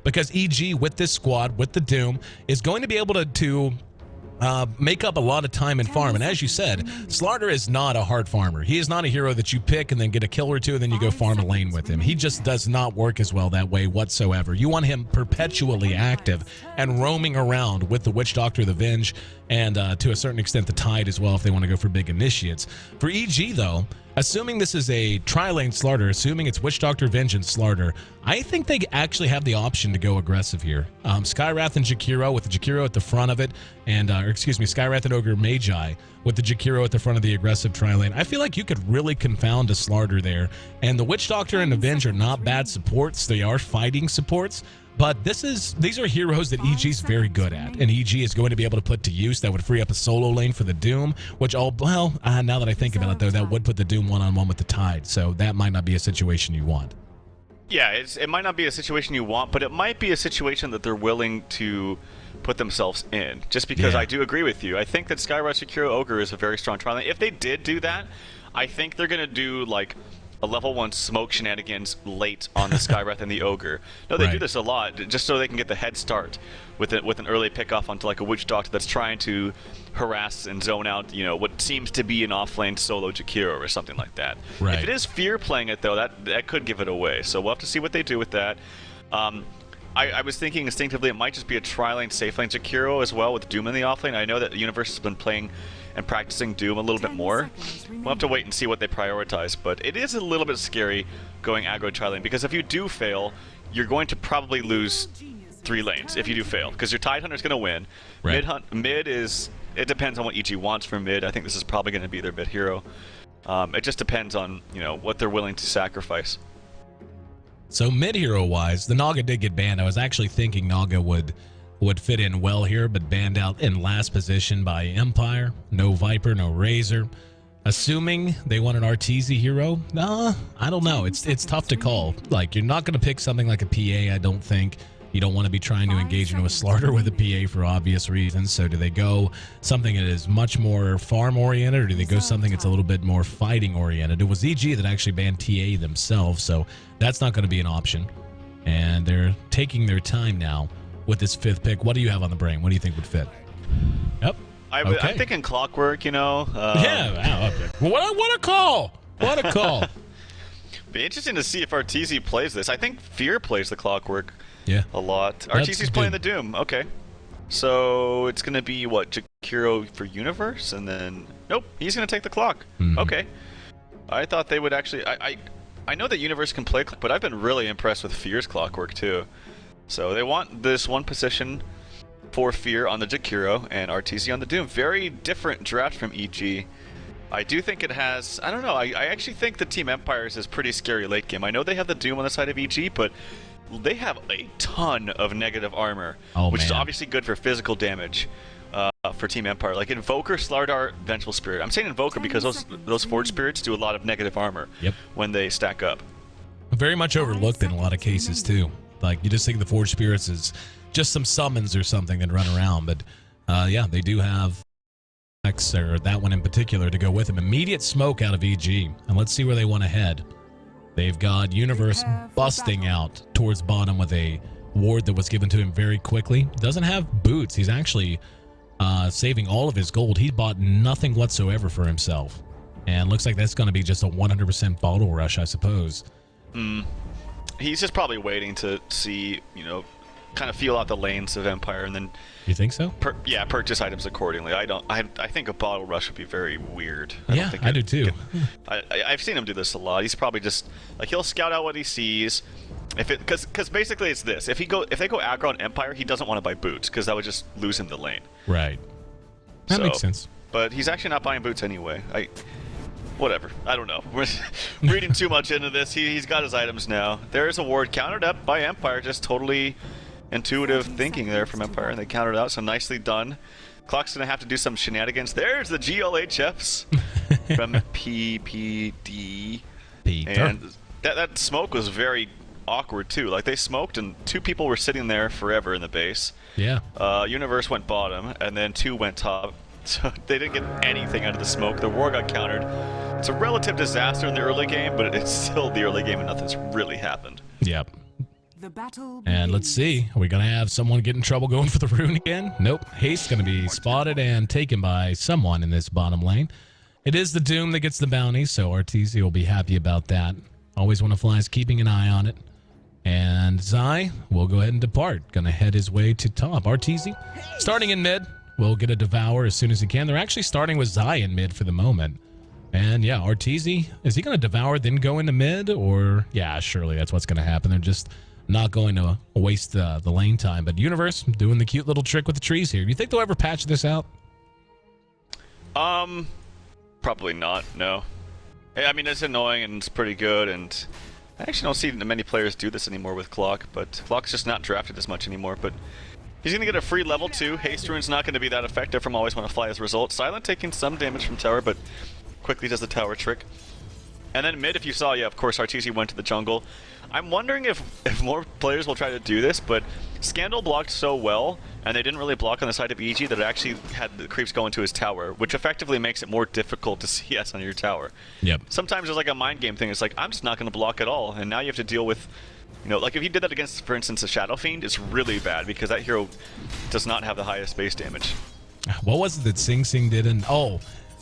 because EG with this squad, with the Doom, is going to be able to make up a lot of time and farm. And as you said, Slardar is not a hard farmer. He is not a hero that you pick and then get a kill or two and then you go farm a lane with him. He just does not work as well that way whatsoever. You want him perpetually active and roaming around with the Witch Doctor, the Venge, and to a certain extent the Tide as well if they want to go for big initiates. For EG though, assuming this is a tri-lane Slardar, assuming it's Witch Doctor, Venge, and Slardar, I think they actually have the option to go aggressive here. Skywrath and Jakiro with the Jakiro at the front of it, and Skywrath and Ogre Magi with the Jakiro at the front of the aggressive tri-lane. I feel like you could really confound a Slardar there, and the Witch Doctor and the Venge are not bad supports. They are fighting supports. But these are heroes that EG is very good at, and EG is going to be able to put to use. That would free up a solo lane for the Doom, which now that I think about it, though, that would put the Doom one-on-one with the Tide, so that might not be a situation you want. Yeah, it might not be a situation you want, but it might be a situation that they're willing to put themselves in, just because I do agree with you. I think that Skywrath Sekiro Ogre is a very strong tri-lane. If they did do that, I think they're going to do, like, a level 1 smoke shenanigans late on the Skywrath and the Ogre. No, they do this a lot, just so they can get the head start with an early pickoff onto like a Witch Doctor that's trying to harass and zone out, you know, what seems to be an off-lane solo Jakiro or something like that. Right. If it is Fear playing it, though, that could give it away. So we'll have to see what they do with that. I was thinking instinctively it might just be a tri-lane, safe lane Jakiro as well with Doom in the offlane. I know that the Universe has been playing and practicing Doom a little bit more. We'll have to wait and see what they prioritize, but it is a little bit scary going aggro tri-lane, because if you do fail, you're going to probably lose 3 lanes if you do fail, because your Tide Hunter's going to win. Right. Mid is, it depends on what EG wants from mid. I think this is probably going to be their mid hero. It just depends on, you know, what they're willing to sacrifice. So mid hero wise, the Naga did get banned. I was actually thinking Naga would fit in well here, but banned out in last position by Empire. No Viper, no Razor. Assuming they want an Arteezy hero? I don't know. It's tough to call. Like, you're not going to pick something like a PA, I don't think. You don't want to be trying to engage into a Slardar with a PA for obvious reasons. So do they go something that is much more farm-oriented, or do they go something that's a little bit more fighting-oriented? It was EG that actually banned TA themselves, so that's not going to be an option. And they're taking their time now with this 5th pick. What do you have on the brain? What do you think would fit? Yep. I'm thinking Clockwork, you know. Yeah. Wow, what a call! What a call! Be interesting to see if Arteezy plays this. I think Fear plays the Clockwork a lot. Arteezy's playing the Doom. Okay. So it's going to be, what, Jakiro for Universe? And then, nope, he's going to take the Clock. Okay. I thought they would actually, I know that Universe can play, but I've been really impressed with Fear's Clockwork too. So they want this one position for Fear on the Jakiro and Arteezy on the Doom. Very different draft from EG. I do think it has, I don't know, I actually think the Team Empires is pretty scary late game. I know they have the Doom on the side of EG, but they have a ton of negative armor, which is obviously good for physical damage for Team Empire. Like Invoker, Slardar, Vengeful Spirit. I'm saying Invoker because those Forge Spirits do a lot of negative armor when they stack up. Very much overlooked in a lot of cases too. Like, you just think the Forge Spirits is just some summons or something that run around, but yeah, they do have X, or that one in particular, to go with them. Immediate smoke out of EG, and let's see where they want to head. They've got Universe busting out towards bottom with a ward that was given to him very quickly. Doesn't have boots. He's actually saving all of his gold. He bought nothing whatsoever for himself, and looks like that's going to be just a 100% bottle rush, I suppose. He's just probably waiting to see, you know, kind of feel out the lanes of Empire, and then... You think so? Yeah, purchase items accordingly. I think a bottle rush would be very weird. I do too. I've seen him do this a lot. He's probably just, like, he'll scout out what he sees. Because basically it's this. If they go aggro on Empire, he doesn't want to buy boots, because that would just lose him the lane. Right. That makes sense. But he's actually not buying boots anyway. Whatever. I don't know. We're reading too much into this. He's got his items now. There is a ward countered up by Empire. Just totally intuitive thinking there from Empire, and they countered out, so nicely done. Clock's going to have to do some shenanigans. There's the GLHFs from PPD. And that smoke was very awkward too. Like, they smoked and 2 people were sitting there forever in the base. Yeah. Universe went bottom, and then 2 went top. So they didn't get anything out of the smoke. The war got countered. It's a relative disaster in the early game, but it's still the early game and nothing's really happened. Yep. The battle And let's see, are we going to have someone get in trouble going for the rune again? Nope. Haste's going to be spotted and taken by someone in this bottom lane. It is the Doom that gets the bounty, so RTZ will be happy about that. Always Wanna Fly is keeping an eye on it. And Zai will go ahead and depart. Going to head his way to top. RTZ starting in mid. Will get a Devour as soon as he can. They're actually starting with Zai in mid for the moment. And yeah, RTZ, is he going to Devour then go into mid? Or, yeah, surely that's what's going to happen. They're just not going to waste the lane time. But Universe doing the cute little trick with the trees here. Do you think they'll ever patch this out? Probably not, no. I mean, it's annoying and it's pretty good, and I actually don't see many players do this anymore with Clock, but Clock's just not drafted as much anymore, but he's going to get a free level 2. Haste Rune's not going to be that effective from Always Wanna Fly as a result. Silent taking some damage from tower, but quickly does the tower trick. And then mid, if you saw, yeah, of course, RTZ went to the jungle. I'm wondering if more players will try to do this, but Scandal blocked so well, and they didn't really block on the side of EG, that it actually had the creeps go into his tower, which effectively makes it more difficult to CS on your tower. Yep. Sometimes there's like a mind game thing. It's like, I'm just not going to block at all, and now you have to deal with, you know, like if you did that against, for instance, a Shadow Fiend, it's really bad, because that hero does not have the highest base damage. What was it that Sing Sing did?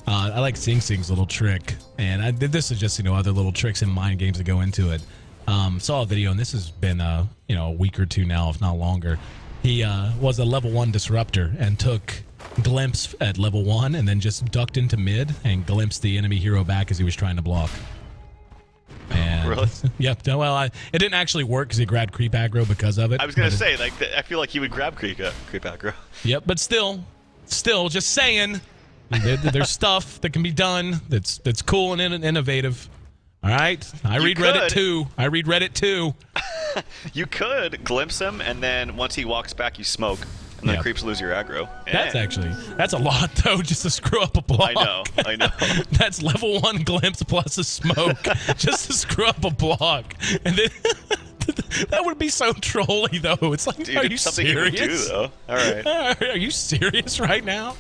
I like Sing Sing's little trick, and this is just, you know, other little tricks and mind games that go into it. Saw a video, and this has been a week or two now, if not longer. He was a level 1 disruptor and took glimpse at level 1 and then just ducked into mid and glimpsed the enemy hero back as he was trying to block. And, really? Yep. Well, it didn't actually work because he grabbed creep aggro because of it. I was gonna say, like, I feel like he would grab creep aggro. Yep, but still, just saying, there's stuff that can be done that's cool and innovative. All right, I read Reddit too. You could glimpse him, and then once he walks back, you smoke, and then creeps lose your aggro. That's a lot though, just to screw up a block. I know. That's level 1 glimpse plus a smoke, just to screw up a block, and then that would be so trolly though. It's like, dude, are you something serious? You would do, though. All right. Are you serious right now?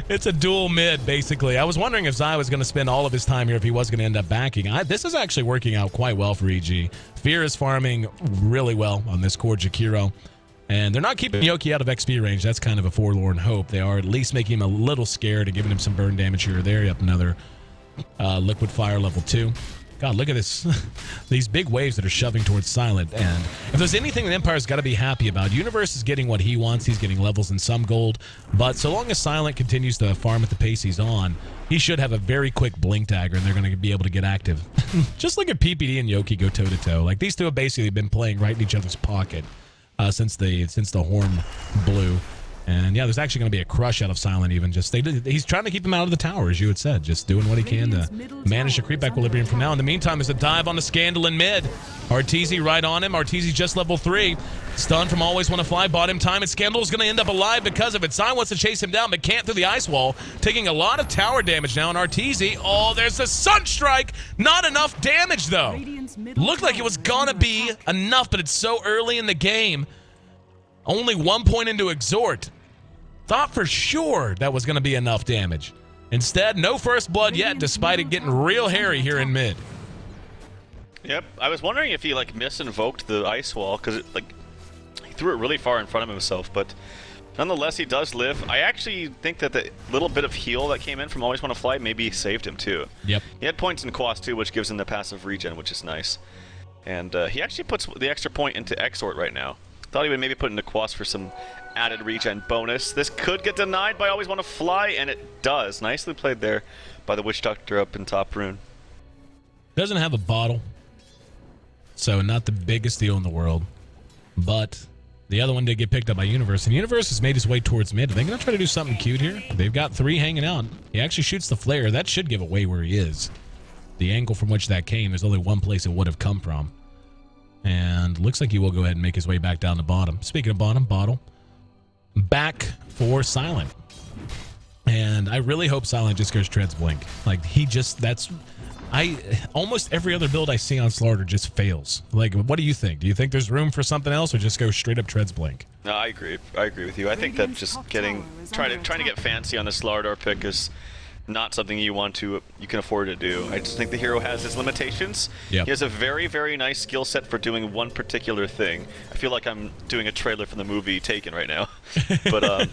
It's a dual mid, basically. I was wondering if Zai was going to spend all of his time here, if he was going to end up backing. This is actually working out quite well for EG. Fear is farming really well on this core Jakiro. And they're not keeping Yoki out of XP range. That's kind of a forlorn hope. They are at least making him a little scared and giving him some burn damage here or there. Yep, another liquid fire level 2. God, look at this. These big waves that are shoving towards Silent. And if there's anything that Empire's got to be happy about, Universe is getting what he wants. He's getting levels and some gold. But so long as Silent continues to farm at the pace he's on, he should have a very quick blink dagger, and they're going to be able to get active. Just look at PPD and Yoki go toe-to-toe. Like, these two have basically been playing right in each other's pocket since the horn blew. And yeah, there's actually going to be a crush out of Silent even. He's trying to keep him out of the tower, as you had said. Just doing what he can to manage the creep equilibrium from now. In the meantime, there's a dive on the Scandal in mid. RTZ right on him. RTZ just level 3. Stun from Always Wanna Fly. Bought him time, and Scandal's going to end up alive because of it. Silent wants to chase him down, but can't through the ice wall. Taking a lot of tower damage now on RTZ. Oh, there's a Sunstrike. Not enough damage, though. Looked like it was going to be enough, but it's so early in the game. Only 1 point into Exhort. Thought for sure that was going to be enough damage. Instead, no first blood yet, despite it getting real hairy here in mid. Yep, I was wondering if he like misinvoked the ice wall, because he threw it really far in front of himself, but nonetheless he does live. I actually think that the little bit of heal that came in from Always Wanna Fly maybe saved him too. Yep. He had points in Quas too, which gives him the passive regen, which is nice. And he actually puts the extra point into Exort right now. Thought he would maybe put into Quas for some added regen bonus. This could get denied by Always Wanna Fly, and it does. Nicely played there by the Witch Doctor up in top rune. Doesn't have a bottle, so not the biggest deal in the world. But the other one did get picked up by Universe, and Universe has made his way towards mid. Are they going to try to do something cute here? They've got 3 hanging out. He actually shoots the flare. That should give away where he is. The angle from which that came, there's only one place it would have come from. And looks like he will go ahead and make his way back down to bottom. Speaking of bottom, bottle. Back for Silent. And I really hope Silent just goes Treads Blink. Like, almost every other build I see on Slaughter just fails. Like, what do you think? Do you think there's room for something else, or just go straight up Treads Blink? No, I agree with you. I think that just trying to get fancy on the Slardar pick is not something you can afford to do. I just think the hero has his limitations. Yep. He has a very, very nice skill set for doing one particular thing. I feel like I'm doing a trailer for the movie Taken right now. But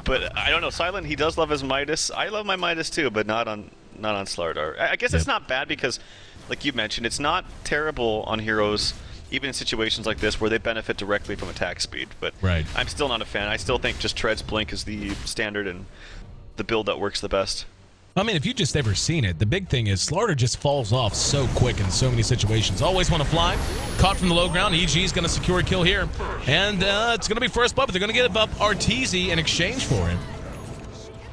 but I don't know. Silent, he does love his Midas. I love my Midas too, but not on Slardar. I guess it's not bad because, like you mentioned, it's not terrible on heroes, even in situations like this where they benefit directly from attack speed. But right. I'm still not a fan. I still think just Tread's Blink is the standard and the build that works the best. I mean, if you just ever seen it, the big thing is Slardar just falls off so quick in so many situations. Always want to fly. Caught from the low ground. EG is going to secure a kill here. And it's going to be first blood, but they're going to get up Arteezy in exchange for it.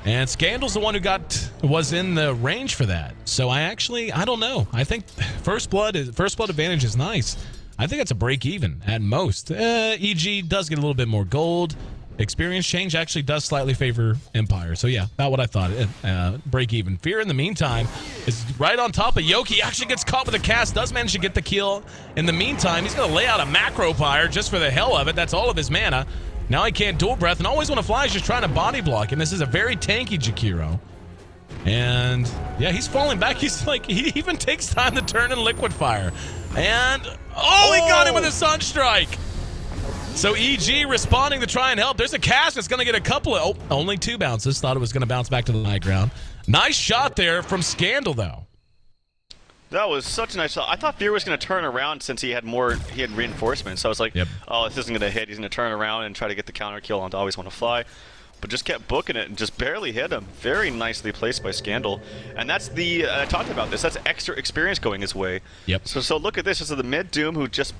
And Scandal's the one who was in the range for that. So I don't know. I think first blood advantage is nice. I think it's a break even at most. EG does get a little bit more gold. Experience change actually does slightly favor Empire. So yeah, about what I thought. Break even. Fear in the meantime is right on top of Yoki. Actually gets caught with a cast. Does manage to get the kill. In the meantime, he's going to lay out a macro fire just for the hell of it. That's all of his mana. Now he can't dual breath and always want to fly. He's just trying to body block. And this is a very tanky Jakiro. And yeah, he's falling back. He's like, he even takes time to turn in liquid fire. And he got him with a Sunstrike. So EG responding to try and help. There's a cast that's going to get a couple of... only 2 bounces. Thought it was going to bounce back to the high ground. Nice shot there from Scandal, though. That was such a nice shot. I thought Fear was going to turn around since he had reinforcements. So I was like, oh, this isn't going to hit. He's going to turn around and try to get the counter kill on Always Want to Fly. But just kept booking it and just barely hit him. Very nicely placed by Scandal. And that's the... I talked about this. That's extra experience going his way. Yep. So look at this. This is the mid-Doom who just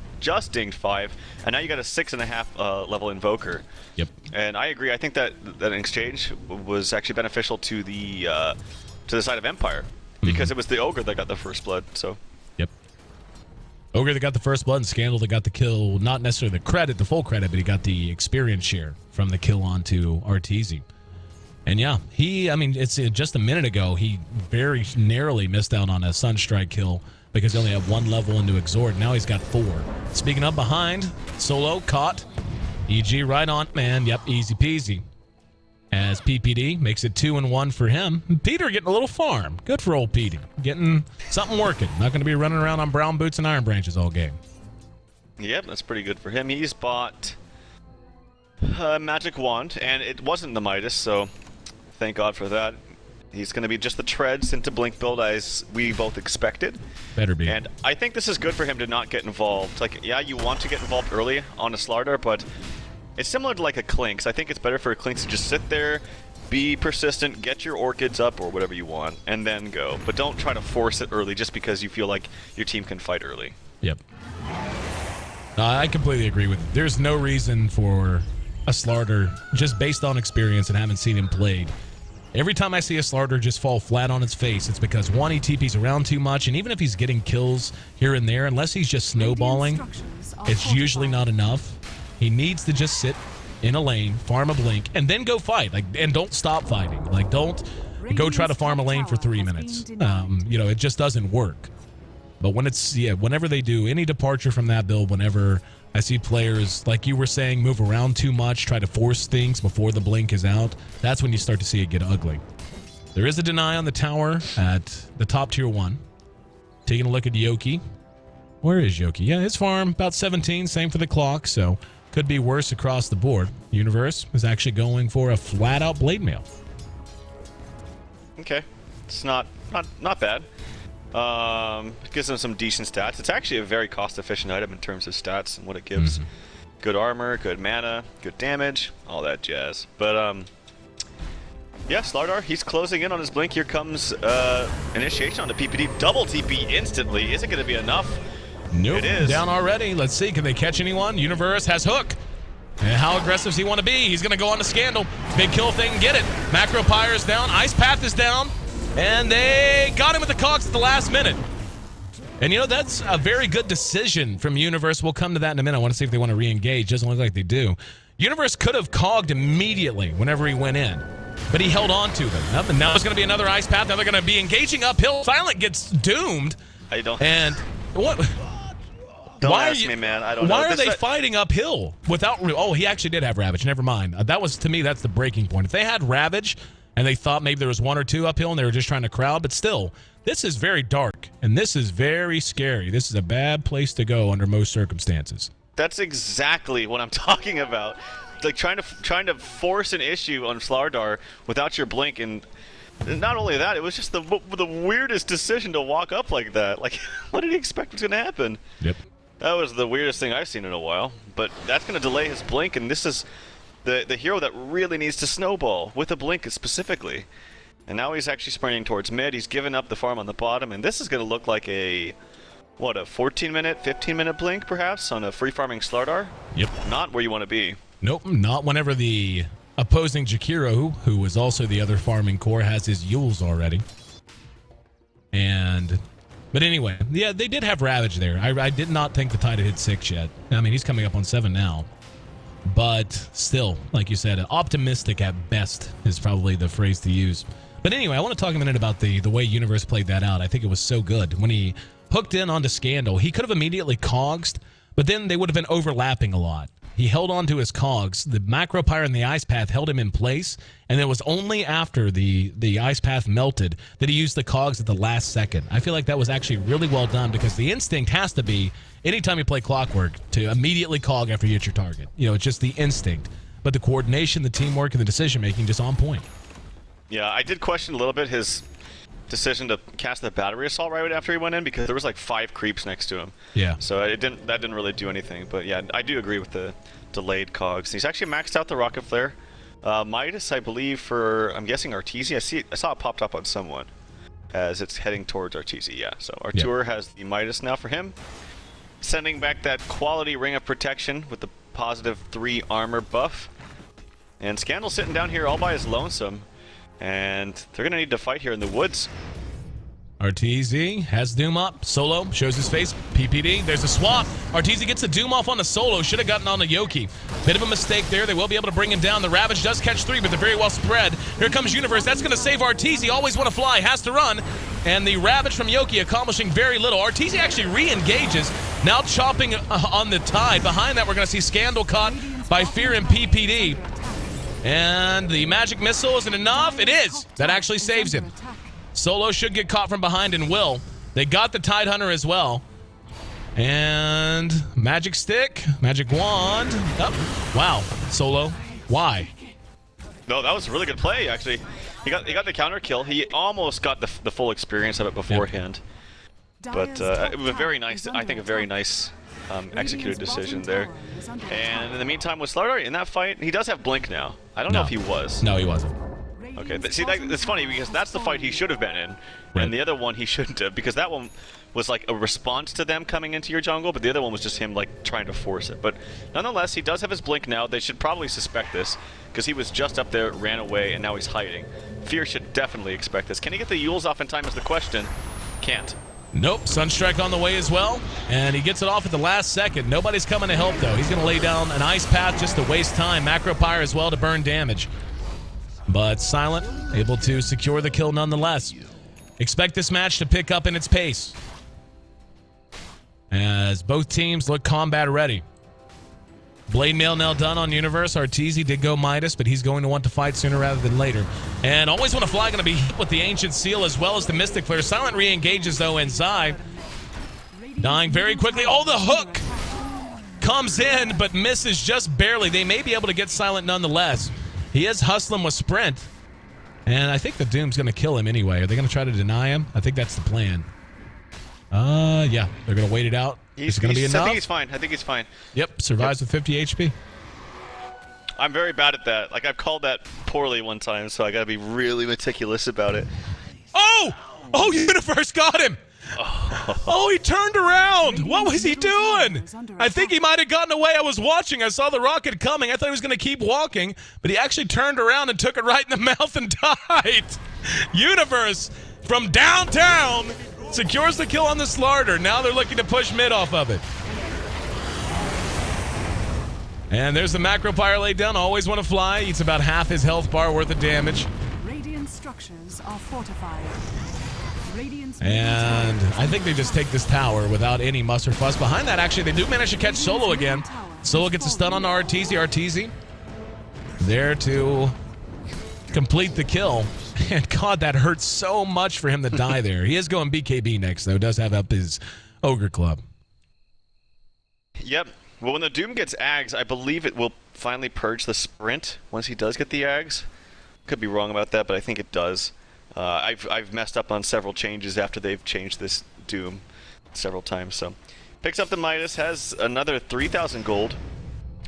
dinged 5. And now you got a 6.5 level Invoker. Yep. And I agree. I think that an exchange was actually beneficial to the side of Empire. Because it was the Ogre that got the first blood, so... Yep. Ogre that got the first blood and Scandal that got the kill. Not necessarily the credit, the full credit, but he got the experience share from the kill onto Arteezy. And yeah, it's just a minute ago, he very narrowly missed out on a Sunstrike kill because he only had 1 level into Exhort. Now he's got 4. Speaking up behind, Solo caught. EG right on, man. Yep, easy peasy. As PPD makes it 2-1 for him. Peter getting a little farm. Good for old Petey. Getting something working. Not going to be running around on brown boots and iron branches all game. Yep, that's pretty good for him. He's bought a magic wand, and it wasn't the Midas, so thank God for that. He's going to be just the treads into Blink build as we both expected. Better be. And I think this is good for him to not get involved. Like, yeah, you want to get involved early on a Slardar, but it's similar to like a Clinks. I think it's better for a Clinks to just sit there, be persistent, get your Orchids up or whatever you want, and then go. But don't try to force it early just because you feel like your team can fight early. Yep. I completely agree with you. There's no reason for a Slardar, just based on experience and haven't seen him played. Every time I see a Slardar just fall flat on its face, it's because, 1, he TP's around too much, and even if he's getting kills here and there, unless he's just snowballing, it's usually not enough. He needs to just sit in a lane, farm a blink, and then go fight. And don't stop fighting. Like, don't go try to farm a lane for 3 minutes. It just doesn't work. But whenever they do any departure from that build, whenever I see players, like you were saying, move around too much, try to force things before the blink is out, that's when you start to see it get ugly. There is a deny on the tower at the top tier 1. Taking a look at Yoki. Where is Yoki? Yeah, his farm, about 17, same for the clock, so could be worse across the board. Universe is actually going for a flat-out blade mail. Okay, it's not bad. It gives them some decent stats. It's actually a very cost-efficient item in terms of stats and what it gives. Good armor, good mana, good damage, all that jazz. But yeah, Slardar, he's closing in on his blink. Here comes initiation on the PPD. Double TP instantly. Is it going to be enough? Nope, it is. Down already. Let's see, can they catch anyone? Universe has hook. And how aggressive does he want to be? He's going to go on to Scandal. Big kill if they can get it. Macro Pyre is down. Ice Path is down. And they got him with the cogs at the last minute. And that's a very good decision from Universe. We'll come to that in a minute. I want to see if they want to re-engage. Doesn't look like they do. Universe could have cogged immediately whenever he went in, but he held on to them. And now there's going to be another Ice Path. Now they're going to be engaging uphill. Silent gets doomed. I don't. And what? Don't ask me, man. I don't know. Why are they fighting uphill without... Oh, he actually did have Ravage. Never mind. That was, to me, that's the breaking point. If they had Ravage and they thought maybe there was 1 or 2 uphill and they were just trying to crowd, but still, this is very dark, and this is very scary. This is a bad place to go under most circumstances. That's exactly what I'm talking about. Like trying to force an issue on Slardar without your blink, and not only that, it was just the weirdest decision to walk up like that. Like, what did he expect was going to happen? Yep. That was the weirdest thing I've seen in a while. But that's going to delay his blink, and this is the hero that really needs to snowball with a blink specifically. And now he's actually sprinting towards mid. He's given up the farm on the bottom, and this is going to look like a 14-minute, 15-minute blink perhaps on a free farming Slardar? Yep. Not where you want to be. Nope, not whenever the opposing Jakiro, who was also the other farming core, has his Yules already. But anyway, yeah, they did have Ravage there. I did not think the Tide had hit 6 yet. I mean, he's coming up on 7 now. But still, like you said, optimistic at best is probably the phrase to use. But anyway, I want to talk a minute about the way Universe played that out. I think it was so good. When he hooked in onto Scandal, he could have immediately cogsed, but then they would have been overlapping a lot. He held on to his cogs. The Macro Pyre and the Ice Path held him in place, and it was only after the Ice Path melted that he used the cogs at the last second. I feel like that was actually really well done, because the instinct has to be, anytime you play Clockwork, to immediately cog after you hit your target. You know, it's just the instinct. But the coordination, the teamwork, and the decision-making just on point. Yeah, I did question a little bit his decision to cast the battery assault right after he went in, because there was like 5 creeps next to him. Yeah. So that didn't really do anything. But yeah, I do agree with the delayed cogs. He's actually maxed out the rocket flare. Midas, I believe, for I'm guessing Arteezy. I saw it popped up on someone as it's heading towards Arteezy. Yeah. So Artur has the Midas now for him, sending back that quality ring of protection with the positive 3 armor buff. And Scandal sitting down here all by his lonesome. And they're going to need to fight here in the woods. Arteezy has Doom up. Solo shows his face. PPD. There's a swap. Arteezy gets the Doom off on the Solo. Should have gotten on the Yoki. Bit of a mistake there. They will be able to bring him down. The Ravage does catch 3, but they're very well spread. Here comes Universe. That's going to save Arteezy. Always want to fly. Has to run. And the Ravage from Yoki accomplishing very little. Arteezy actually re-engages. Now chopping on the Tide. Behind that, we're going to see Scandal caught by Fear and PPD. And the magic missile isn't enough. It is. That actually saves him. Solo should get caught from behind and will. They got the Tide Hunter as well. And magic stick, magic wand. Oh, wow. Solo. Why? No, that was a really good play, actually. He got the counter kill. He almost got the full experience of it beforehand. Yep. But it was a very nice, I think, a very nice executed decision there. And in the meantime, with Slardar in that fight, he does have Blink now. I don't know if he was. No, he wasn't. Okay, see, it's funny because that's the fight he should have been in, and the other one he shouldn't have, because that one was like a response to them coming into your jungle, but the other one was just him like trying to force it. But nonetheless, he does have his Blink now. They should probably suspect this, because he was just up there, ran away, and now he's hiding. Fear should definitely expect this. Can he get the Yules off in time is the question. Can't. Nope, Sunstrike on the way as well, and he gets it off at the last second. Nobody's coming to help, though. He's going to lay down an Ice Path just to waste time. Macro Pyre as well to burn damage. But Silent able to secure the kill nonetheless. Expect this match to pick up in its pace, as both teams look combat ready. Blade Mail now done on Universe. Arteezy did go Midas, but he's going to want to fight sooner rather than later. And Always Want to Fly going to be hit with the Ancient Seal as well as the Mystic Flare. Silent re-engages though, and Zai dying very quickly. Oh, the hook comes in, but misses just barely. They may be able to get Silent nonetheless. He is hustling with Sprint, and I think the Doom's going to kill him anyway. Are they going to try to deny him? I think that's the plan. Yeah, they're going to wait it out. Is it going to be enough? I think he's fine. I think he's fine. Yep, survives with 50 HP. I'm very bad at that. Like, I've called that poorly one time, so I got to be really meticulous about it. Oh! Oh, Universe got him! Oh, he turned around! What was he doing? I think he might have gotten away. I was watching. I saw the rocket coming. I thought he was going to keep walking, but he actually turned around and took it right in the mouth and died. Universe from downtown secures the kill on the Slardar. Now they're looking to push mid off of it. And there's the Macro Pyre laid down. Always Want to Fly. Eats about half his health bar worth of damage. Radiant structures are fortified. And I think they just take this tower without any muss or fuss. Behind that, actually, they do manage to catch Solo again. Solo gets a stun on Arteezy. Arteezy there to complete the kill. And God, that hurts so much for him to die there. He is going BKB next, though. Does have up his Ogre Club. Yep. Well, when the Doom gets Ags, I believe it will finally purge the sprint once he does get the Ags. Could be wrong about that, but I think it does. I've messed up on several changes after they've changed this Doom several times. So picks up the Midas, has another 3,000 gold.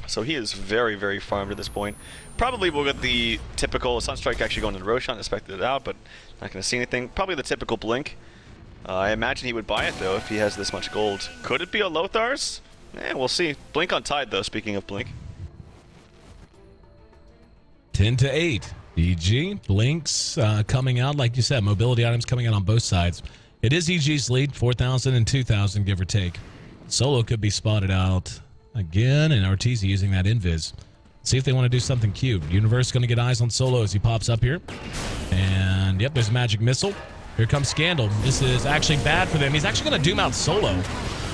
So he is very, very farmed at this point. Probably will get the typical Sunstrike actually going to Roshan, expected it out, but not going to see anything. Probably the typical Blink. I imagine he would buy it though if he has this much gold. Could it be a Lothar's? We'll see. Blink on Tide though, speaking of Blink. 10-8. EG, Blinks coming out, like you said, mobility items coming out on both sides. It is EG's lead, 4,000 and 2,000, give or take. Solo could be spotted out again, and Arteezy using that invis. See if they want to do something cute. Universe going to get eyes on Solo as he pops up here. And, yep, there's a magic missile. Here comes Scandal. This is actually bad for them. He's actually going to doom out Solo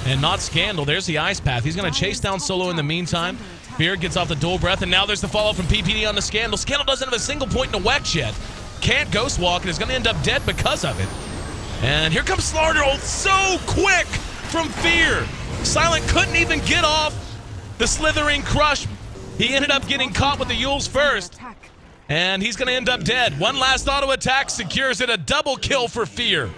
and not Scandal. There's the Ice Path. He's going to chase down Solo in the meantime. Fear gets off the dual breath, and now there's the follow from PPD on the Scandal. Scandal doesn't have a single point in the Wex yet. Can't Ghost Walk and is going to end up dead because of it. And here comes Slardar, so quick from Fear. Silent couldn't even get off the Slithering Crush. He ended up getting caught with the Yules first. And he's going to end up dead. One last auto attack secures it, a double kill for Fear.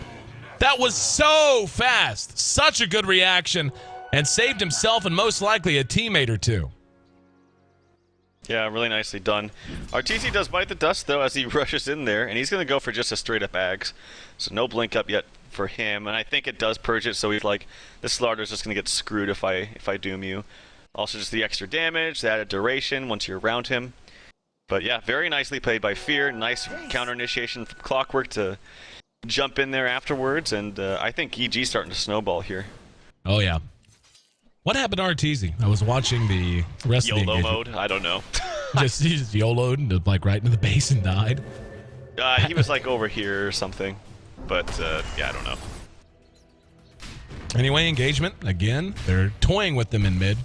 That was so fast. Such a good reaction. And saved himself and most likely a teammate or two. Yeah, really nicely done. Arteezy does bite the dust, though, as he rushes in there, and he's going to go for just a straight-up Ags. So no blink up yet for him, and I think it does purge it, so he's like, this Slardar's just going to get screwed if I doom you. Also just the extra damage, the added duration once you're around him. But yeah, very nicely played by Fear. Nice counter-initiation from Clockwork to jump in there afterwards, and I think EG's starting to snowball here. Oh, yeah. What happened to Arteezy? I was watching the rest of the engagement. YOLO mode? I don't know. He just YOLO'd and like right into the base and died. He was like over here or something. But yeah, I don't know. Anyway, engagement. Again, they're toying with them in mid.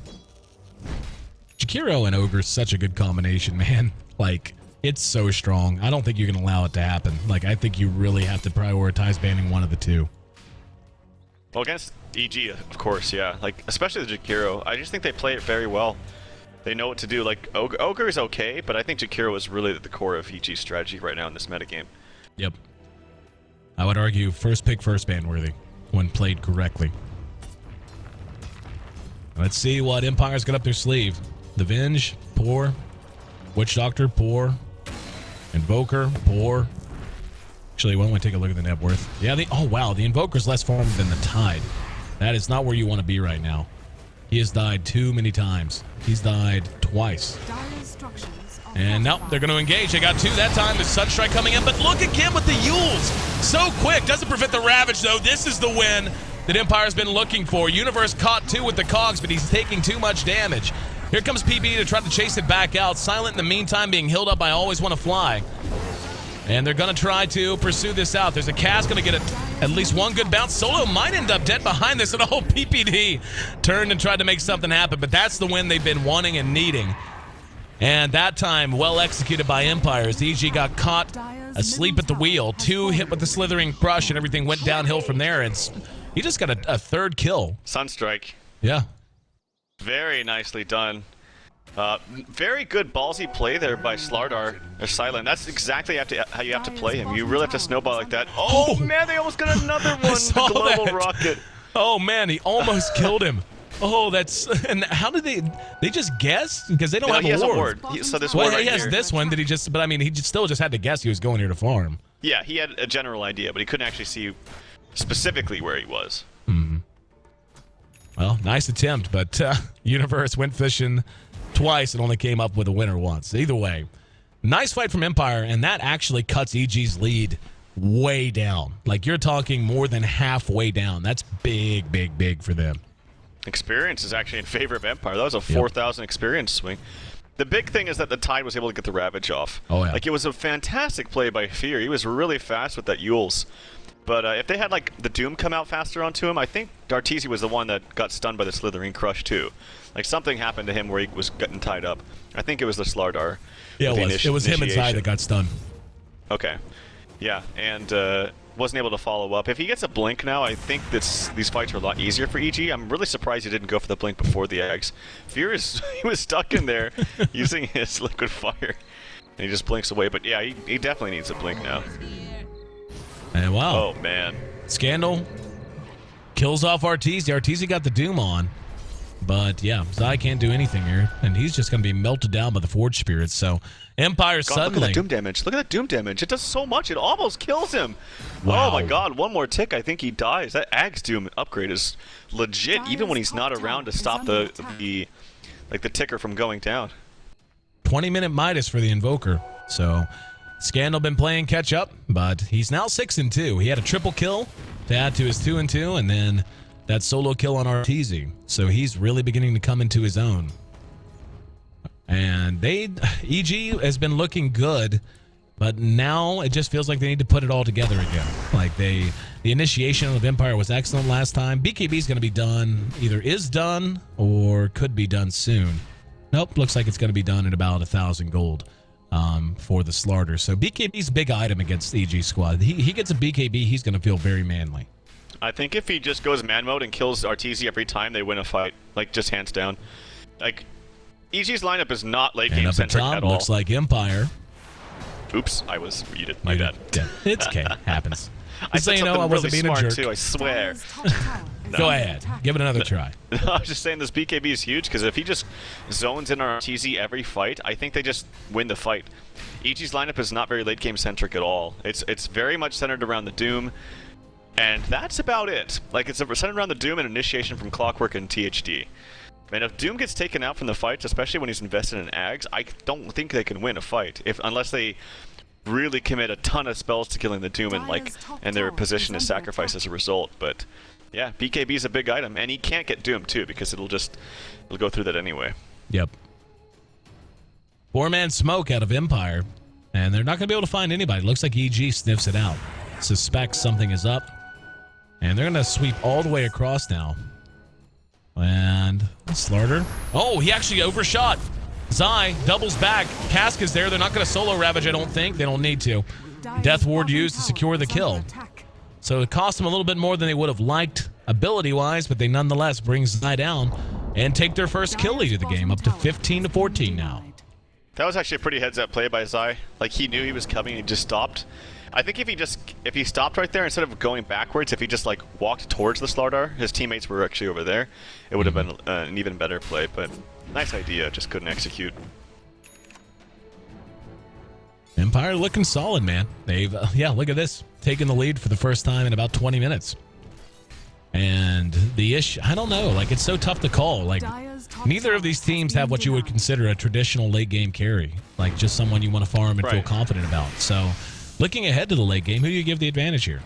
Jakiro and Ogre is such a good combination, man. Like, it's so strong. I don't think you can allow it to happen. Like, I think you really have to prioritize banning one of the two. Well, against EG, of course, yeah. Like, especially the Jakiro. I just think they play it very well. They know what to do. Like, Ogre is okay, but I think Jakiro is really at the core of EG's strategy right now in this metagame. Yep. I would argue first pick, first ban worthy when played correctly. Let's see what Empire's got up their sleeve. The Venge, poor. Witch Doctor, poor. Invoker, poor. Actually, why don't we take a look at the net worth? Yeah, oh wow, the Invoker's less farmed than the Tide. That is not where you want to be right now. He has died too many times. He's died twice. And now they're going to engage. They got two that time. The Sunstrike coming in, but look again with the Yules. So quick. Doesn't prevent the Ravage, though. This is the win that Empire's been looking for. Universe caught two with the Cogs, but he's taking too much damage. Here comes PB to try to chase it back out. Silent in the meantime being healed up by Always Want to Fly. And they're going to try to pursue this out. There's a cast going to get at least one good bounce. Solo might end up dead behind this, and oh, PPD turned and tried to make something happen, but that's the win they've been wanting and needing. And that time, well executed by Empires. EG got caught asleep at the wheel. Two hit with the Slithering Crush, and everything went downhill from there. And he just got a third kill. Sunstrike. Yeah. Very nicely done. Very good ballsy play there by Slardar or Silent. That's exactly how you have to play him. You really have to snowball like that. Oh man, they almost got another one with the global rocket. Oh man, he almost killed him. Oh, that's and how did they just guess because they don't have a ward. So this well, ward he has here. this one. Did he just? But I mean, he still just had to guess he was going here to farm. Yeah, he had a general idea, but he couldn't actually see specifically where he was. Hmm. Well, nice attempt, but Universe went fishing twice and only came up with a winner once. Either way, nice fight from Empire, and that actually cuts EG's lead way down. Like, you're talking more than halfway down. That's big, big, big for them. Experience is actually in favor of Empire. That was a 4,000 experience swing. The big thing is that the Tide was able to get the Ravage off. Oh, yeah. Like, it was a fantastic play by Fear. He was really fast with that Yules. But if they had, like, the Doom come out faster onto him, I think Arteezy was the one that got stunned by the Slithering Crush, too. Like, something happened to him where he was getting tied up. I think it was the Slardar. Yeah, it was him inside that got stunned. Okay. Yeah, and wasn't able to follow up. If he gets a blink now, I think these fights are a lot easier for EG. I'm really surprised he didn't go for the blink before the eggs. Fear he was stuck in there using his liquid fire. And he just blinks away, but yeah, he definitely needs a blink now. And wow. Oh, man. Scandal kills off Arteezy. Arteezy got the Doom on. But yeah, Zai can't do anything here. And he's just going to be melted down by the Forge Spirits. So Empire God, suddenly... Look at that Doom damage. Look at that Doom damage. It does so much. It almost kills him. Wow. Oh my god, one more tick. I think he dies. That Ag's Doom upgrade is legit, even when he's not around to stop the ticker from going down. 20-minute Midas for the Invoker. So Scandal been playing catch up, but he's now 6-2. He had a triple kill to add to his 2-2, and then that solo kill on Arteezy. So he's really beginning to come into his own. And EG has been looking good, but now it just feels like they need to put it all together again. Like the initiation of Empire was excellent last time. BKB is going to be done, either is done or could be done soon. Nope, looks like it's going to be done at about 1,000 gold for the Slarder. So BKB's big item against the EG squad. He gets a BKB, he's going to feel very manly. I think if he just goes man mode and kills Arteezy every time, they win a fight. Like, just hands down. Like, EG's lineup is not late game centric at all. Looks like Empire. Oops, I was muted. My bad. Yeah, it's okay. Happens. I said something I wasn't really being a smart jerk. too, I swear. No. Go ahead. Give it another try. I was just saying this BKB is huge because if he just zones in on Arteezy every fight, I think they just win the fight. EG's lineup is not very late game centric at all. It's very much centered around the Doom, and that's about it. Like, it's centered around the Doom and initiation from Clockwork and THD. And if Doom gets taken out from the fights, especially when he's invested in Ags, I don't think they can win a fight unless they really commit a ton of spells to killing the Doom and their position is sacrificed as a result. But yeah, BKB is a big item, and he can't get Doom too because it'll go through that anyway. Yep. 4-man smoke out of Empire, and they're not going to be able to find anybody. Looks like EG sniffs it out, suspects something is up, and they're going to sweep all the way across now. And Slarder. Oh, he actually overshot. Zai doubles back. Cask is there. They're not going to solo Ravage, I don't think. They don't need to. Death Ward used to secure the kill. So it cost them a little bit more than they would have liked ability-wise, but they nonetheless bring Zai down and take their first kill lead of the game, up to 15-14 now. That was actually a pretty heads-up play by Zai. Like, he knew he was coming and he just stopped. I think if he stopped right there, instead of going backwards, if he just like walked towards the Slardar, his teammates were actually over there, it would have been an even better play, but nice idea, just couldn't execute. Empire looking solid, man. They've, yeah, look at this. Taking the lead for the first time in about 20 minutes. And the issue, I don't know, like, it's so tough to call. Like, neither of these teams have what you would consider a traditional late game carry. Like, just someone you want to farm and feel confident about. So, looking ahead to the late game, who do you give the advantage here?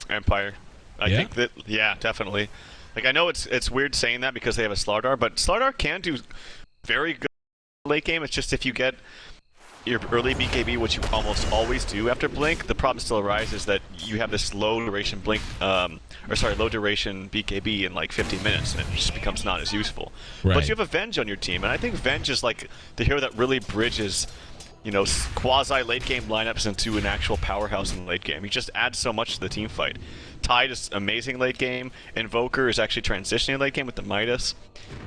Empire. I think that, yeah, definitely. Like, I know it's weird saying that because they have a Slardar, but Slardar can do very good late game. It's just if you get your early BKB, which you almost always do after Blink, the problem still arises that you have this low duration Blink, low duration BKB in like 15 minutes, and it just becomes not as useful. Right. But you have a Venge on your team, and I think Venge is like the hero that really bridges, you know, quasi late game lineups into an actual powerhouse in the late game. He just adds so much to the team fight. Tide is amazing late game. Invoker is actually transitioning late game with the Midas.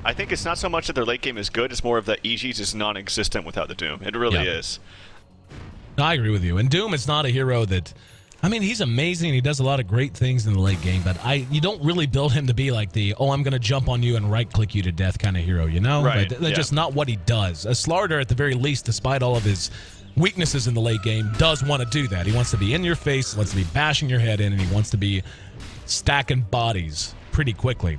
I think it's not so much that their late game is good, it's more of that EG's is non-existent without the Doom. It really is. No, I agree with you. And Doom is not a hero that, I mean, he's amazing. He does a lot of great things in the late game, but you don't really build him to be like the, oh, I'm going to jump on you and right-click you to death kind of hero, you know? Right. Like, that's just not what he does. A Slardar, at the very least, despite all of his weaknesses in the late game, does want to do that. He wants to be in your face, wants to be bashing your head in, and he wants to be stacking bodies pretty quickly.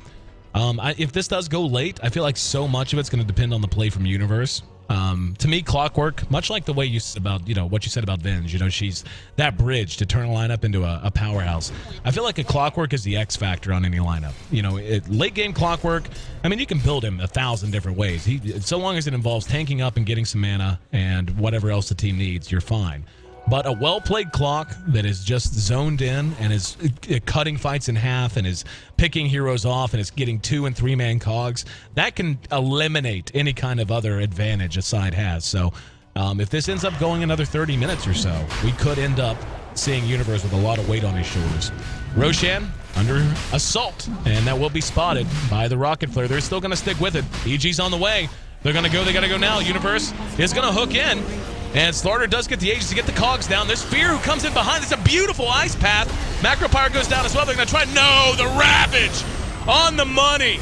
If this does go late, I feel like so much of it's going to depend on the play from Universe. To me, Clockwork, much like the way you said about, you know, what you said about Venge, you know, she's that bridge to turn a lineup into a powerhouse. I feel like a Clockwork is the X factor on any lineup. You know, late game Clockwork, I mean, you can build him 1,000 different ways. So long as it involves tanking up and getting some mana and whatever else the team needs, you're fine. But a well-played Clock that is just zoned in and is cutting fights in half and is picking heroes off and is getting 2- and 3-man cogs, that can eliminate any kind of other advantage a side has. So If this ends up going another 30 minutes or so, we could end up seeing Universe with a lot of weight on his shoulders. Roshan under assault, and that will be spotted by the rocket flare. They're still going to stick with it. EG's on the way. They're going to go. They got to go now. Universe is going to hook in, and Slaughter does get the Aegis to get the cogs down. There's Fear who comes in behind. It's a beautiful ice path. Macro Pyre goes down as well. They're going to try. No, the Ravage on the money.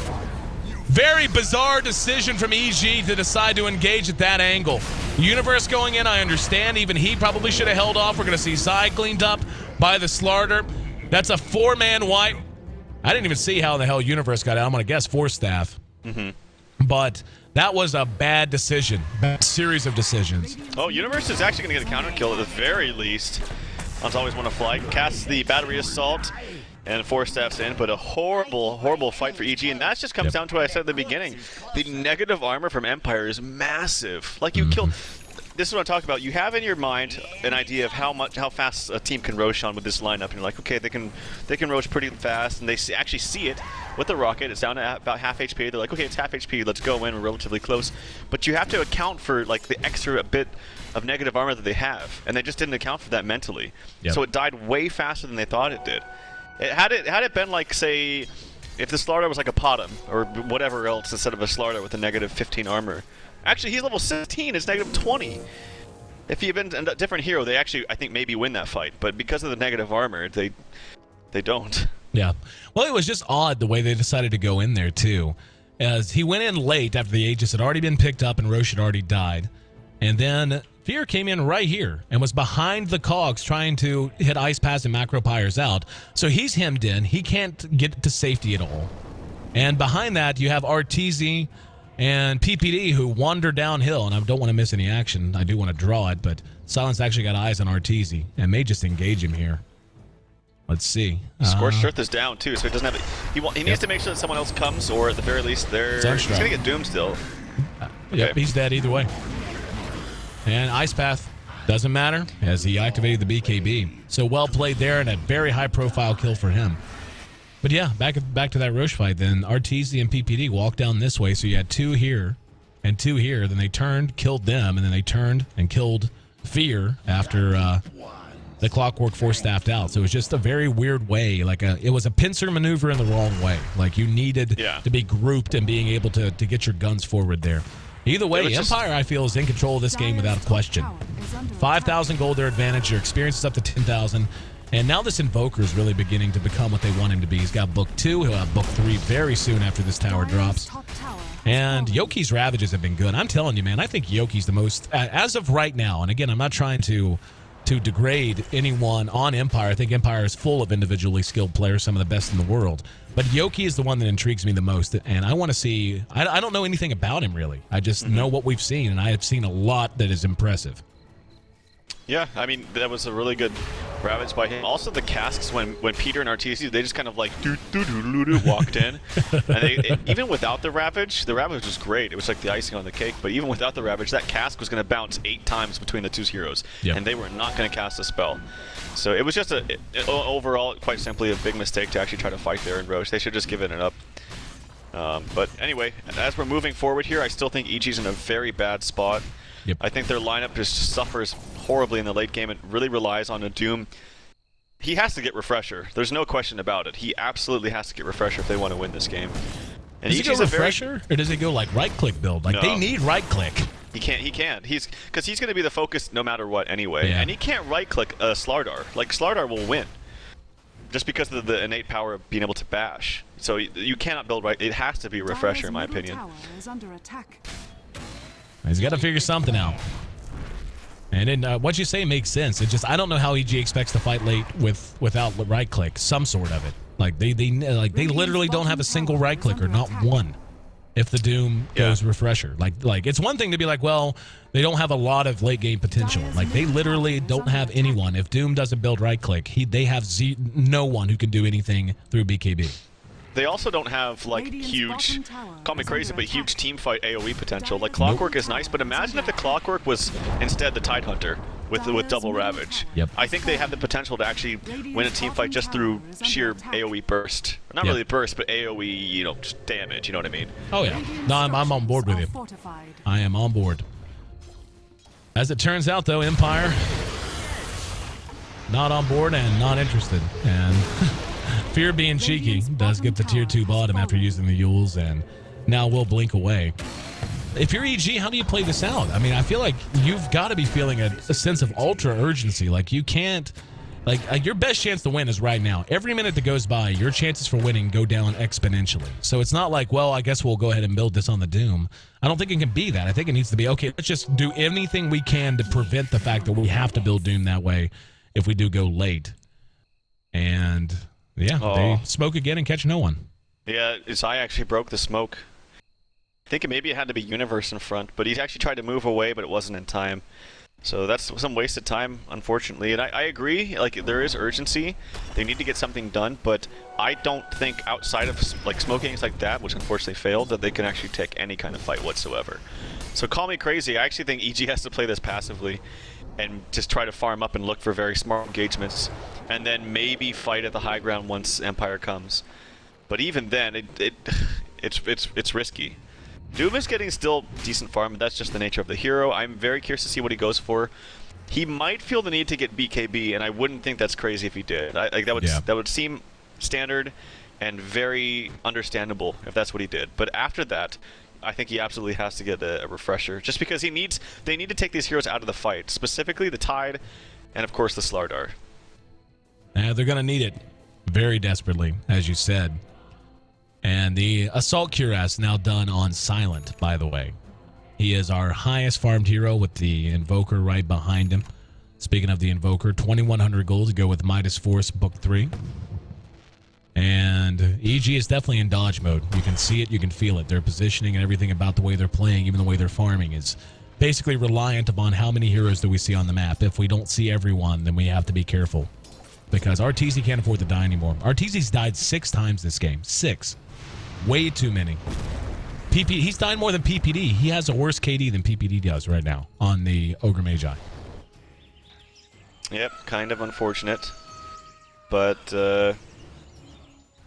Very bizarre decision from EG to decide to engage at that angle. Universe going in, I understand. Even he probably should have held off. We're going to see Side cleaned up by the Slaughter. That's a 4-man wipe. I didn't even see how the hell Universe got out. I'm going to guess 4 staff. But that was a bad decision. Bad series of decisions. Oh, Universe is actually going to get a counter kill at the very least. I'll always want to fly. Casts the battery assault and 4 staffs in, but a horrible, horrible fight for EG. And that just comes down to what I said at the beginning. The negative armor from Empire is massive. Like, you kill... This is what I'm talking about. You have in your mind an idea of how fast a team can Roshan with this lineup, and you're like, okay, they can Rosh pretty fast, and they actually see it with the rocket. It's down to about half HP. They're like, okay, it's half HP. Let's go in. We're relatively close, but you have to account for like the extra bit of negative armor that they have, and they just didn't account for that mentally. So it died way faster than they thought it did. Had it been like, say, if the Slaughter was like a Potom or whatever else instead of a Slaughter with a negative 15 armor. Actually, he's level 16. It's negative 20. If he had been a different hero, they actually, I think, maybe win that fight. But because of the negative armor, they don't. Yeah. Well, it was just odd the way they decided to go in there, too. As he went in late after the Aegis had already been picked up and Roche had already died. And then Fear came in right here and was behind the cogs trying to hit Ice Pass and Macro Pyres out. So he's hemmed in. He can't get to safety at all. And behind that, you have RTZ and PPD who wander downhill, and I don't want to miss any action. I do want to draw it, but Silence actually got eyes on RTZ and may just engage him here. Let's see. Scorched Earth is down too, so he doesn't have. He needs to make sure that someone else comes, or at the very least, he's gonna get doomed still. Yep, he's dead either way. And Ice Path doesn't matter as he activated the BKB. So well played there, and a very high-profile kill for him. But yeah, back to that Roche fight then. RTZ and PPD walked down this way, so you had 2 here and 2 here. Then they turned, killed them, and then they turned and killed Fear after the Clockwork 4-staffed out. So it was just a very weird way. Like it was a pincer maneuver in the wrong way. Like you needed to be grouped and being able to get your guns forward there. Either way, Empire, I feel, is in control of this game without a question. 5,000 gold their advantage. Your experience is up to 10,000. And now this Invoker is really beginning to become what they want him to be. He's got Book 2. He'll have Book 3 very soon after this tower drops. And Yoki's Ravages have been good. I'm telling you, man, I think Yoki's the most, as of right now, and again, I'm not trying to degrade anyone on Empire. I think Empire is full of individually skilled players, some of the best in the world. But Yoki is the one that intrigues me the most, and I want to see... I don't know anything about him, really. I just know what we've seen, and I have seen a lot that is impressive. Yeah, I mean, that was a really good Ravage by him. Also, the casks, when Peter and RTC, they just kind of like walked in. And even without the Ravage was great. It was like the icing on the cake. But even without the Ravage, that cask was going to bounce 8 times between the 2 heroes. Yep. And they were not going to cast a spell. So it was just overall, quite simply, a big mistake to actually try to fight there in Roche. They should just give it an up. But anyway, as we're moving forward here, I still think EG's in a very bad spot. Yep. I think their lineup just suffers horribly in the late game. It really relies on a Doom. He has to get Refresher. There's no question about it. He absolutely has to get Refresher if they want to win this game. And does he go Refresher, or does he go like right-click build? Like, they need right-click. He can't. Because he's going to be the focus no matter what anyway. Yeah. And he can't right-click Slardar. Like, Slardar will win. Just because of the innate power of being able to bash. So you cannot build right. It has to be Refresher, in my opinion. He's got to figure something out. And then what you say makes sense. It just, I don't know how EG expects to fight late without right click, some sort of it. Like they literally don't have a single right clicker, not one. If the Doom goes Refresher, like it's one thing to be like, well, they don't have a lot of late game potential. Like they literally don't have anyone. If Doom doesn't build right click, they have no one who can do anything through BKB. They also don't have, like, huge, call me crazy, but huge teamfight AoE potential. Like, Clockwork is nice, but imagine if the Clockwork was instead the Tidehunter with double Ravage. Yep. I think they have the potential to actually win a teamfight just through sheer AoE burst. Not really burst, but AoE, you know, just damage, you know what I mean? Oh, yeah. No, I'm on board with you. I am on board. As it turns out, though, Empire not on board and not interested. And Fear being cheeky does get the tier 2 bottom after using the Yules, and now will blink away. If you're EG, how do you play this out? I mean, I feel like you've got to be feeling a sense of ultra urgency. Like, you can't, like your best chance to win is right now. Every minute that goes by, your chances for winning go down exponentially. So it's not like, well, I guess we'll go ahead and build this on the Doom. I don't think it can be that. I think it needs to be, okay, let's just do anything we can to prevent the fact that we have to build Doom that way if we do go late. And, yeah, they smoke again and catch no one. Yeah, Zai actually broke the smoke. I think maybe it had to be Universe in front, but he actually tried to move away, but it wasn't in time. So that's some wasted time, unfortunately. And I agree, like, there is urgency. They need to get something done, but I don't think outside of, like, smoke games like that, which unfortunately failed, that they can actually take any kind of fight whatsoever. So call me crazy, I actually think EG has to play this passively and just try to farm up and look for very smart engagements, and then maybe fight at the high ground once Empire comes. But even then, it's risky. Doom is getting still decent farm, but that's just the nature of the hero. I'm very curious to see what he goes for. He might feel the need to get BKB, and I wouldn't think that's crazy if he did. That would seem standard and very understandable if that's what he did. But after that, I think he absolutely has to get a refresher, just because they need to take these heroes out of the fight, specifically the Tide, and of course the Slardar. They're going to need it very desperately, as you said. And the Assault Cuirass now done on silent, by the way. He is our highest farmed hero with the Invoker right behind him. Speaking of the Invoker, 2,100 gold to go with Midas Force Book 3. And EG is definitely in dodge mode. You can see it, you can feel it. Their positioning and everything about the way they're playing, even the way they're farming, is basically reliant upon how many heroes do we see on the map. If we don't see everyone, then we have to be careful. Because RTZ can't afford to die anymore. RTZ's died 6 times this game. 6. Way too many. He's died more than PPD. He has a worse KD than PPD does right now on the Ogre Magi. Yep, kind of unfortunate. But,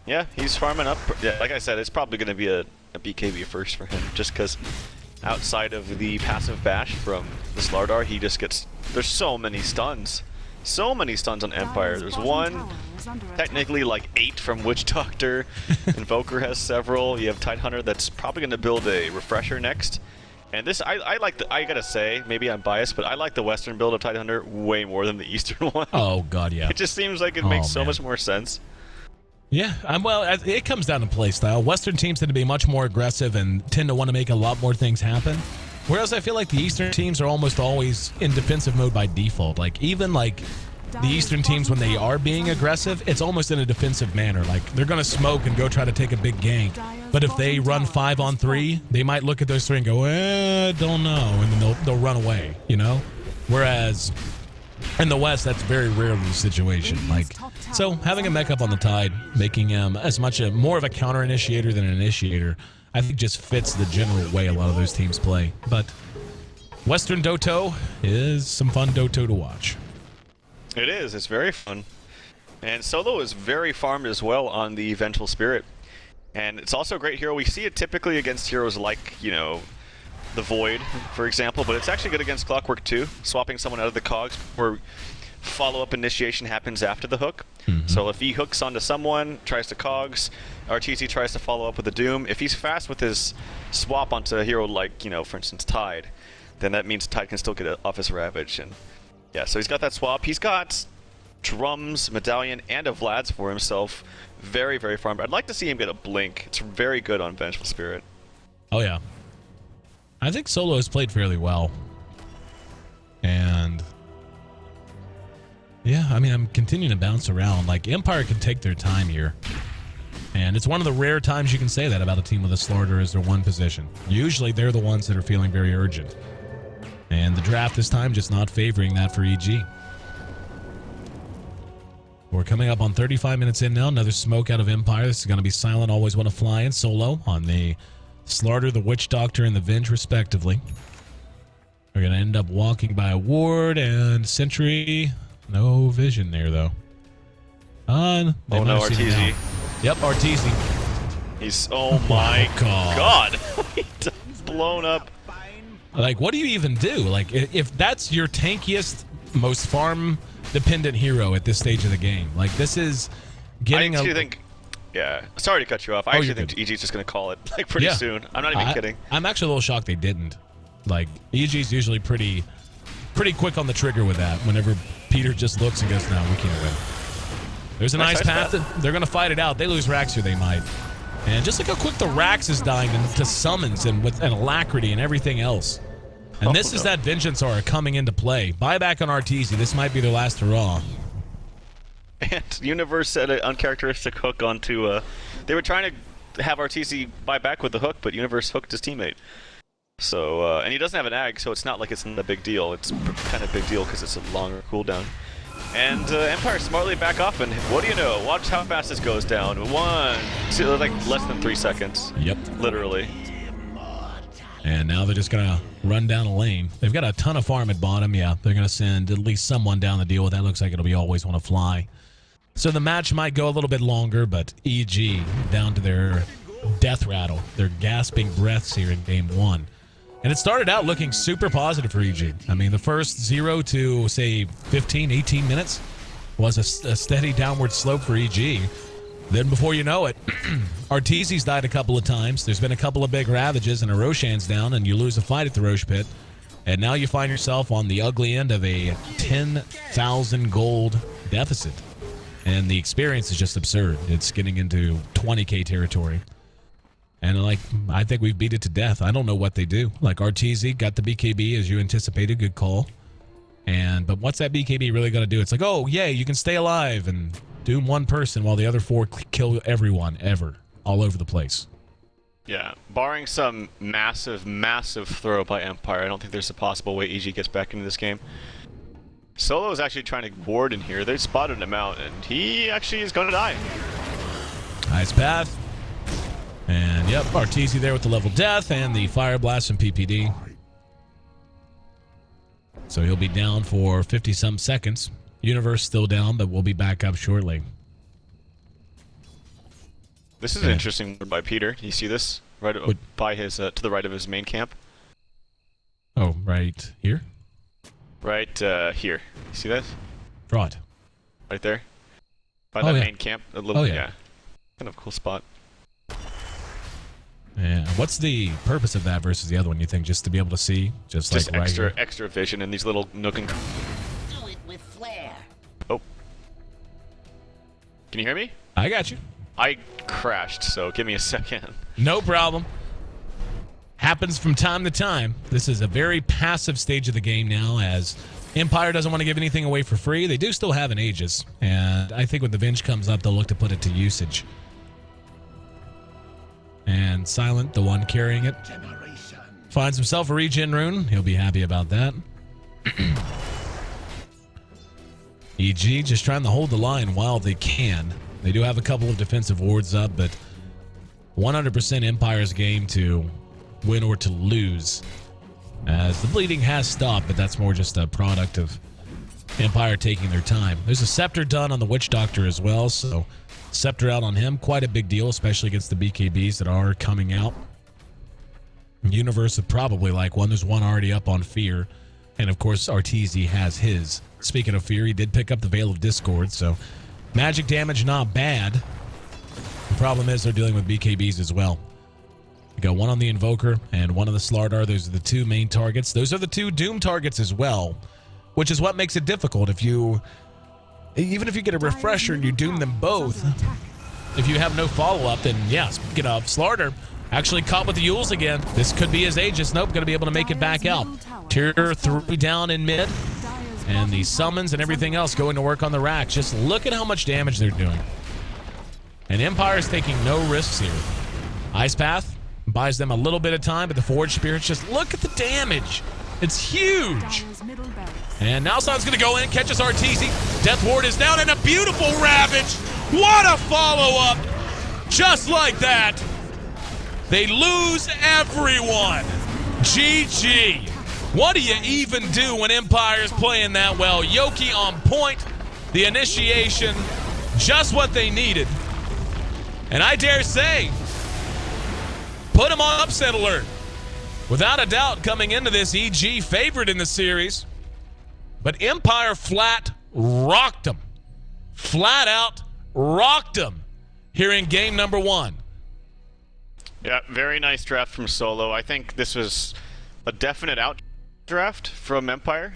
yeah, he's farming up. Yeah, like I said, it's probably going to be a BKB first for him, just because outside of the passive bash from the Slardar, he just gets... There's so many stuns. So many stuns on Empire. There's one, technically like 8 from Witch Doctor. Invoker has several. You have Tidehunter that's probably going to build a refresher next. And this, I like I gotta say, maybe I'm biased, but I like the Western build of Tidehunter way more than the Eastern one. Oh god, yeah. It just seems like it makes so much more sense. Yeah, well, it comes down to play style. Western teams tend to be much more aggressive and tend to want to make a lot more things happen. Whereas I feel like the Eastern teams are almost always in defensive mode by default. Like, even like the Eastern teams, when they are being aggressive, it's almost in a defensive manner. Like, they're going to smoke and go try to take a big gank. But if they run 5-on-3, they might look at those 3 and go, don't know. And then they'll run away, you know? Whereas in the West, that's very rarely the situation. Like, so having a mech up on the Tide, making him as much more of a counter initiator than an initiator, I think just fits the general way a lot of those teams play. But Western Doto is some fun Doto to watch. It is. It's very fun. And Solo is very farmed as well on the Vengeful Spirit. And it's also a great hero. We see it typically against heroes like, you know, the Void, for example, but it's actually good against Clockwork too, swapping someone out of the cogs where follow-up initiation happens after the hook. So if he hooks onto someone, tries to cogs, RTZ tries to follow up with the Doom, if he's fast with his swap onto a hero like, you know, for instance, Tide, then that means Tide can still get it off his Ravage. And yeah, so he's got that swap. He's got Drums, Medallion, and a Vlad's for himself. Very, very farmed. I'd like to see him get a Blink. It's very good on Vengeful Spirit. Oh, yeah. I think Solo has played fairly well. And yeah, I mean, I'm continuing to bounce around. Like, Empire can take their time here. And it's one of the rare times you can say that about a team with a Slardar as their one position. Usually they're the ones that are feeling very urgent. And the draft this time just not favoring that for EG. We're coming up on 35 minutes in now. Another smoke out of Empire. This is going to be silent. Always want to fly in Solo on the Slardar, the Witch Doctor, and the Venge, respectively. We're going to end up walking by a ward and Sentry. No vision there, though. Oh, no, RTZ. Yep, RTZ. He's... Oh, my God. He's blown up. Like, what do you even do? Like, if that's your tankiest, most farm-dependent hero at this stage of the game, like, this is getting yeah, sorry to cut you off. I actually think EG's just going to call it, like, pretty soon. I'm not even kidding. I'm actually a little shocked they didn't. Like, EG's usually pretty quick on the trigger with that. Whenever Peter just looks and goes, no, we can't win. There's a nice path. They're going to fight it out. They lose Rax here, they might. And just look how quick the Rax is dying to summons and with an alacrity and everything else. And this is that Vengeance Aura coming into play. Buyback on Arteezy. This might be their last hurrah. And Universe set an uncharacteristic hook onto... they were trying to have Arteezy buy back with the hook, but Universe hooked his teammate. So, and he doesn't have an ag, so it's not like it's a big deal. It's kind of a big deal because it's a longer cooldown. And Empire smartly back off, and what do you know? Watch how fast this goes down. Like less than 3 seconds. Yep. Literally. And now they're just going to run down a lane. They've got a ton of farm at bottom. Yeah, they're going to send at least someone down to deal with that. Looks like it'll be Always Want to Fly. So the match might go a little bit longer, but EG down to their death rattle, their gasping breaths here in game 1. And it started out looking super positive for EG. I mean, the first 0 to, say, 15, 18 minutes was a steady downward slope for EG. Then before you know it, Arteezy's died a couple of times. There's been a couple of big ravages, and a Roshan's down, and you lose a fight at the Roche Pit. And now you find yourself on the ugly end of a 10,000 gold deficit. And the experience is just absurd. It's getting into 20k territory. And, like, I think we've beat it to death. I don't know what they do. Like, Arteezy got the BKB as you anticipated. Good call. But what's that BKB really going to do? It's like, oh, yay, you can stay alive and doom one person while the other 4 kill everyone, ever, all over the place. Yeah, barring some massive, massive throw by Empire, I don't think there's a possible way EG gets back into this game. Solo is actually trying to ward in here. They spotted him out, and he actually is going to die. Nice path. And, yep, Arteezy there with the level death and the Fire Blast from PPD. So he'll be down for 50-some seconds. Universe still down, but we'll be back up shortly. This is an interesting word by Peter. You see this? Right by his, to the right of his main camp. Oh, right here? Right here. You see that? Right. Right there? By that main camp. A little, yeah. Kind of cool spot. Yeah. What's the purpose of that versus the other one, you think? Just to be able to see? Just like extra vision in these little nook and... Do it with flair. Oh. Can you hear me? I got you. I crashed, so give me a second. No problem. Happens from time to time. This is a very passive stage of the game now, as Empire doesn't want to give anything away for free. They do still have an Aegis, and I think when the Venge comes up, they'll look to put it to usage. And Silent, the one carrying it, finds himself a regen rune. He'll be happy about that. EG just trying to hold the line while they can. They do have a couple of defensive wards up, but 100% Empire's game to win or to lose. As the bleeding has stopped, but that's more just a product of Empire taking their time. There's a Scepter done on the Witch Doctor as well, so Scepter out on him, quite a big deal, especially against the BKBs that are coming out. Universe would probably like one. There's one already up on Fear, and of course Arteezy has his. Speaking of Fear, he did pick up the Veil of Discord, so magic damage not bad. The problem is they're dealing with BKBs as well. You got one on the Invoker and one on the Slardar. Those are the 2 main targets. Those are the 2 Doom targets as well, which is what makes it difficult. Even if you get a refresher and you doom them both, if you have no follow-up, then yeah, speaking of, Slardar actually caught with the Yules again. This could be his Aegis. Nope, going to be able to make it back out. Tier 3 down in mid, and the summons and everything else going to work on the rack. Just look at how much damage they're doing. And Empire's taking no risks here. Ice Path buys them a little bit of time, but the Forge Spirits, just look at the damage. It's huge. And now Silent's going to go in, catches Arteezy. Death Ward is down, and a beautiful Ravage. What a follow-up. Just like that. They lose everyone. GG. What do you even do when Empire's playing that well? Yoki on point. The initiation, just what they needed. And I dare say, put him on upset alert. Without a doubt, coming into this, EG favorite in the series. But Empire flat rocked them. Flat out rocked them here in game number 1. Yeah, very nice draft from Solo. I think this was a definite out draft from Empire.